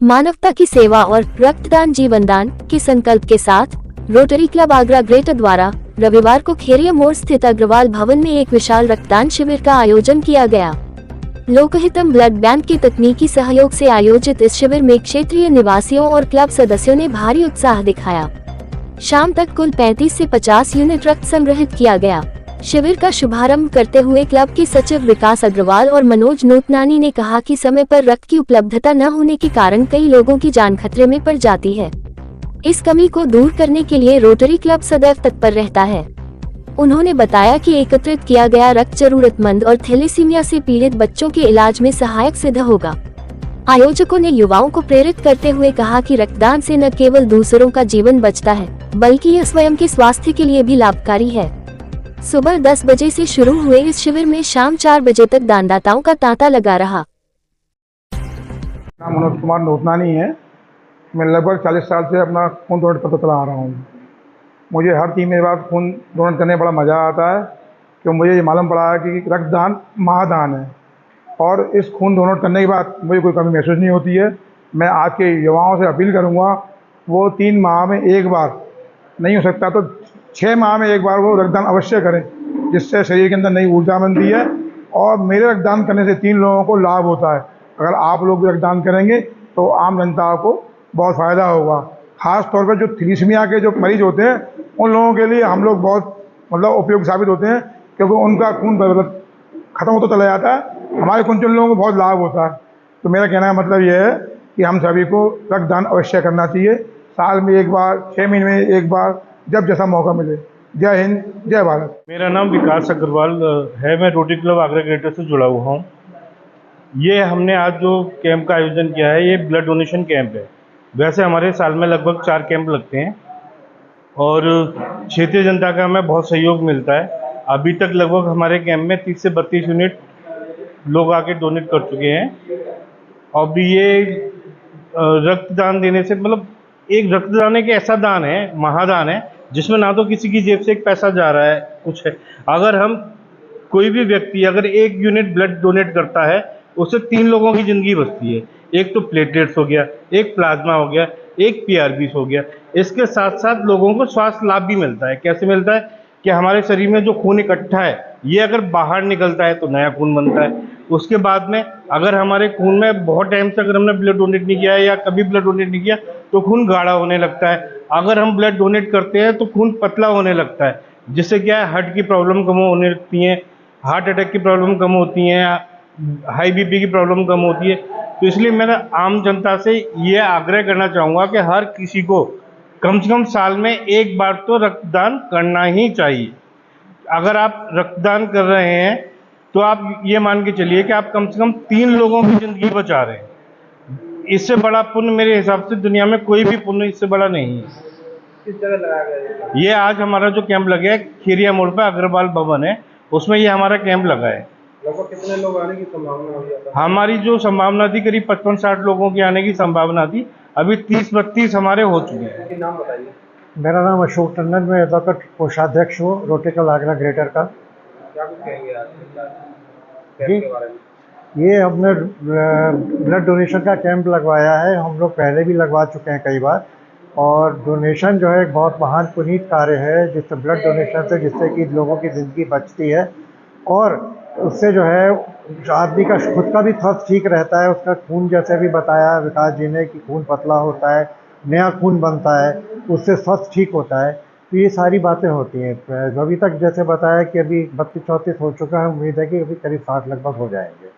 मानवता की सेवा और रक्तदान जीवनदान के संकल्प के साथ रोटरी क्लब आगरा ग्रेटर द्वारा रविवार को खेरिया मोड़ स्थित अग्रवाल भवन में एक विशाल रक्तदान शिविर का आयोजन किया गया। लोकहितम ब्लड बैंक के तकनीकी सहयोग से आयोजित इस शिविर में क्षेत्रीय निवासियों और क्लब सदस्यों ने भारी उत्साह दिखाया। शाम तक कुल 35 से 50 यूनिट रक्त संग्रहित किया गया। शिविर का शुभारंभ करते हुए क्लब के सचिव विकास अग्रवाल और मनोज नूतनानी ने कहा कि समय पर रक्त की उपलब्धता न होने के कारण कई लोगों की जान खतरे में पड़ जाती है। इस कमी को दूर करने के लिए रोटरी क्लब सदैव तत्पर रहता है। उन्होंने बताया कि एकत्रित किया गया रक्त जरूरतमंद और थैलेसीमिया से पीड़ित बच्चों के इलाज में सहायक सिद्ध होगा। आयोजकों ने युवाओं को प्रेरित करते हुए कहा कि रक्तदान से न केवल दूसरों का जीवन बचता है, बल्कि यह स्वयं के स्वास्थ्य के लिए भी लाभकारी है। सुबह 10 बजे से शुरू हुए इस शिविर में शाम 4 बजे तक दानदाताओं का तांता लगा रहा। नाम मनोज कुमार नूतनानी है। मैं लगभग 40 साल से अपना खून डोनेट करता चला आ रहा हूँ। मुझे हर 3 महीने बाद खून डोनेट करने में बड़ा मज़ा आता है, क्योंकि मुझे ये मालूम पड़ा है कि रक्तदान महादान है और इस खून डोनेट करने के बाद मुझे कोई कमी महसूस नहीं होती है। मैं आज के युवाओं से अपील करूँगा, वो 3 माह में एक बार, नहीं हो सकता तो 6 माह में एक बार वो रक्तदान अवश्य करें, जिससे शरीर के अंदर नई ऊर्जा बनती है और मेरे रक्तदान करने से 3 लोगों को लाभ होता है। अगर आप लोग भी रक्तदान करेंगे तो आम जनता को बहुत फ़ायदा होगा। ख़ास तौर पर जो थैलेसीमिया के जो मरीज़ होते हैं, उन लोगों के लिए हम लोग बहुत उपयोगी साबित होते हैं, क्योंकि उनका खून ख़त्म होता चला जाता है। हमारे खून से उन लोगों को बहुत लाभ होता है। तो मेरा कहने का मतलब ये है कि हम सभी को रक्तदान अवश्य करना चाहिए, साल में एक बार, 6 महीने में एक बार, जब जैसा मौका मिले। जय हिंद, जय भारत। मेरा नाम विकास अग्रवाल है। मैं रोटरी क्लब आगरा ग्रेटर से जुड़ा हुआ हूँ। ये हमने आज जो कैंप का आयोजन किया है, ये ब्लड डोनेशन कैंप है। वैसे हमारे साल में लगभग 4 कैंप लगते हैं और क्षेत्रीय जनता का हमें बहुत सहयोग मिलता है। अभी तक लगभग हमारे कैंप में 30 से 32 यूनिट लोग आके डोनेट कर चुके हैं। और भी ये रक्तदान देने से एक रक्तदान एक ऐसा दान है, महादान है, जिसमें ना तो किसी की जेब से एक पैसा जा रहा है, कुछ है। अगर हम कोई भी व्यक्ति अगर 1 यूनिट ब्लड डोनेट करता है, उससे 3 लोगों की ज़िंदगी बचती है। एक तो प्लेटलेट्स हो गया, एक प्लाज्मा हो गया, एक पीआरबीस हो गया। इसके साथ साथ लोगों को स्वास्थ्य लाभ भी मिलता है। कैसे मिलता है कि हमारे शरीर में जो खून इकट्ठा है, ये अगर बाहर निकलता है तो नया खून बनता है। उसके बाद में अगर हमारे खून में बहुत टाइम से अगर हमने ब्लड डोनेट नहीं किया है या कभी ब्लड डोनेट नहीं किया, तो खून गाढ़ा होने लगता है। अगर हम ब्लड डोनेट करते हैं तो खून पतला होने लगता है, जिससे क्या है, हार्ट की प्रॉब्लम कम होने लगती हैं, हार्ट अटैक की प्रॉब्लम कम होती हैं, हाई बीपी की प्रॉब्लम कम होती है। तो इसलिए मैं आम जनता से ये आग्रह करना चाहूँगा कि हर किसी को कम से कम साल में एक बार तो रक्तदान करना ही चाहिए। अगर आप रक्तदान कर रहे हैं तो आप ये मान के चलिए कि आप कम से कम 3 लोगों की ज़िंदगी बचा रहे हैं। इससे बड़ा पुण्य मेरे हिसाब से दुनिया में कोई भी पुण्य इससे बड़ा नहीं है। किस जगह लगाया गया है? ये आज हमारा जो कैंप लगा है, खेरिया मोड़ पर अग्रवाल भवन है, उसमें ये हमारा कैंप लगा है। लगभग कितने लोग आने की संभावना है? हमारी जो संभावना थी करीब 55-60 लोगों की आने की संभावना थी। अभी 30-32 हमारे हो चुके हैं। नाम बताइए। मेरा नाम अशोक टंडन, मैं एडवोकेट कोषाध्यक्ष हूँ रोटरी क्लब आगरा ग्रेटर का। क्या कुछ कहेंगे आज जी, के बारे में? ये हमने ब्लड डोनेशन का कैंप लगवाया है। हम लोग पहले भी लगवा चुके हैं कई बार, और डोनेशन जो है एक बहुत महान पुनीत कार्य है, जिससे ब्लड डोनेशन से जिससे कि लोगों की ज़िंदगी बचती है और उससे जो है आदमी का खुद का भी स्वास्थ्य ठीक रहता है। उसका खून, जैसे भी बताया विकास जी ने, कि खून पतला होता है, नया खून बनता है, उससे स्वास्थ्य ठीक होता है। तो ये सारी बातें होती हैं। अभी तक जैसे बताया कि अभी 32-34 हो चुका है, उम्मीद है कि अभी करीब 60 लगभग हो जाएंगे।